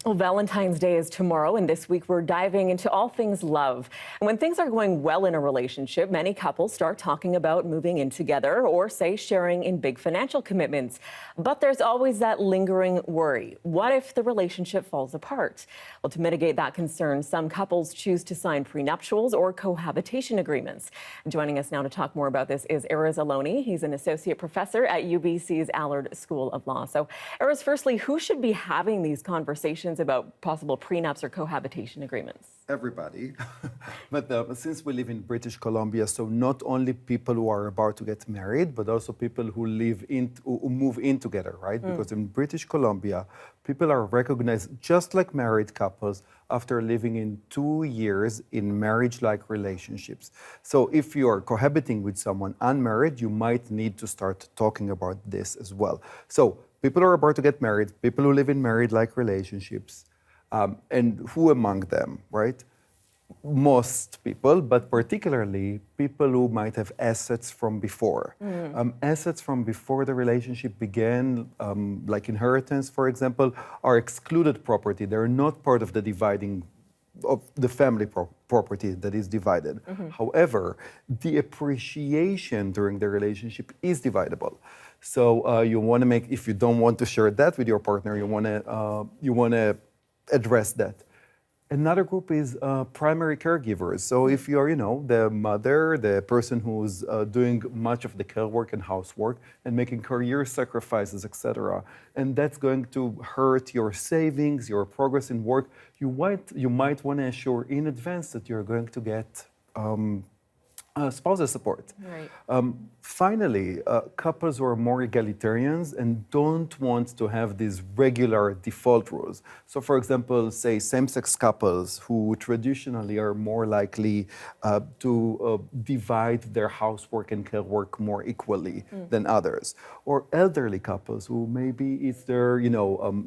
Well, Valentine's Day is tomorrow, and this week we're diving into all things love. And when things are going well in a relationship, many couples start talking about moving in together or, say, sharing in big financial commitments. But there's always that lingering worry. What if the relationship falls apart? Well, to mitigate that concern, some couples choose to sign prenuptials or cohabitation agreements. Joining us now to talk more about this is Erez Aloni. He's an associate professor at UBC's Allard School of Law. So, Erez, firstly, who should be having these conversations about possible prenups or cohabitation agreements? Everybody. But since we live in British Columbia, so not only people who are about to get married, but also people who move in together, right? Because in British Columbia, people are recognized just like married couples after living in 2 years in marriage-like relationships. So if you are cohabiting with someone unmarried, you might need to start talking about this as well. So people are about to get married, people who live in married-like relationships, and who among them, right? Most people, but particularly people who might have assets from before. Assets from before the relationship began, like inheritance, for example, are excluded property. They're not part of the dividing of the family property that is divided. However, the appreciation during the relationship is dividable. So you want to make, if you don't want to share that with your partner, you want to address that. Another group is primary caregivers. So if you're, the mother, the person who's doing much of the care work and housework and making career sacrifices, etc., and that's going to hurt your savings, your progress in work, you might want to assure in advance that you're going to get spousal support. Right. Finally, couples who are more egalitarians and don't want to have these regular default rules. So, for example, say same-sex couples who traditionally are more likely to divide their housework and care work more equally than others. Or elderly couples who maybe it's their,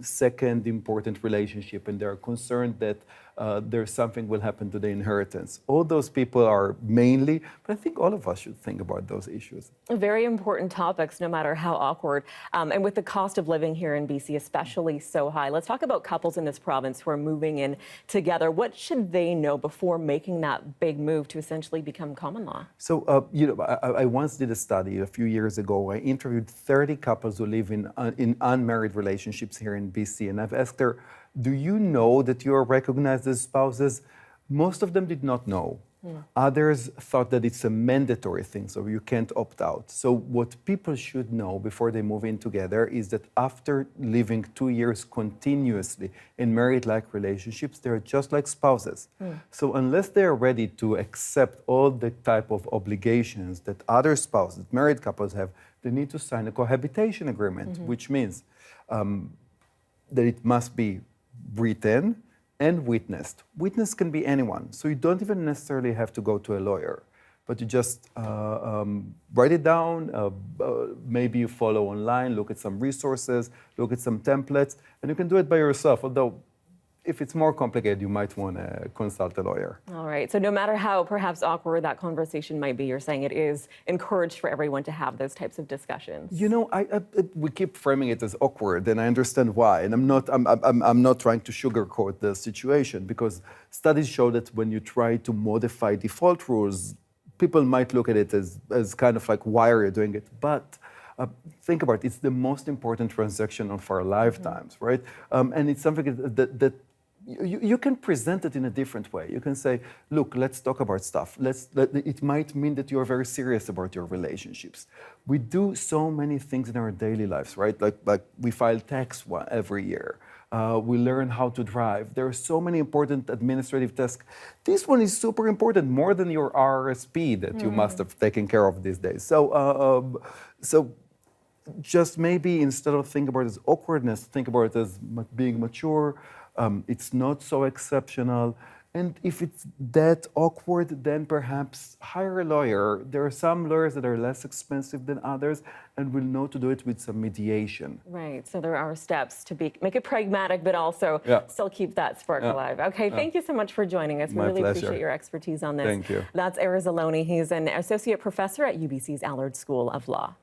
second important relationship and they're concerned that there's something will happen to the inheritance. All those people are mainly, but I think all of us should think about those issues. Very important topics, no matter how awkward. And with the cost of living here in BC especially so high, let's talk about couples in this province who are moving in together. What should they know before making that big move to essentially become common law? So, I once did a study a few years ago. I interviewed 30 couples who live in unmarried relationships here in BC, and I've asked her, do you know that you are recognized as spouses? Most of them did not know. Others thought that it's a mandatory thing, so you can't opt out. So what people should know before they move in together is that after living 2 years continuously in married-like relationships, they're just like spouses. So unless they're ready to accept all the type of obligations that other spouses, married couples have, they need to sign a cohabitation agreement, which means that it must be written and witnessed. Witness can be anyone, so you don't even necessarily have to go to a lawyer, but you just write it down, maybe you follow online, look at some resources, look at some templates, and you can do it by yourself, although if it's more complicated, you might want to consult a lawyer. All right. So no matter how perhaps awkward that conversation might be, you're saying it is encouraged for everyone to have those types of discussions. We keep framing it as awkward, and I understand why. And I'm not trying to sugarcoat the situation, because studies show that when you try to modify default rules, people might look at it as kind of like, why are you doing it? But think about it, it's the most important transaction of our lifetimes, right? And it's something that you can present it in a different way. You can say, look, let's talk about stuff. It might mean that you're very serious about your relationships. We do so many things in our daily lives, right? Like we file tax every year. We learn how to drive. There are so many important administrative tasks. This one is super important, more than your RRSP that you must have taken care of these days. So just maybe instead of thinking about it as awkwardness, think about it as being mature. It's not so exceptional. And if it's that awkward, then perhaps hire a lawyer. There are some lawyers that are less expensive than others and will know to do it with some mediation. Right. So there are steps to make it pragmatic, but also still keep that spark alive. Okay. Thank you so much for joining us. We really appreciate your expertise on this. Thank you. That's Erez Aloni. He's an associate professor at UBC's Allard School of Law.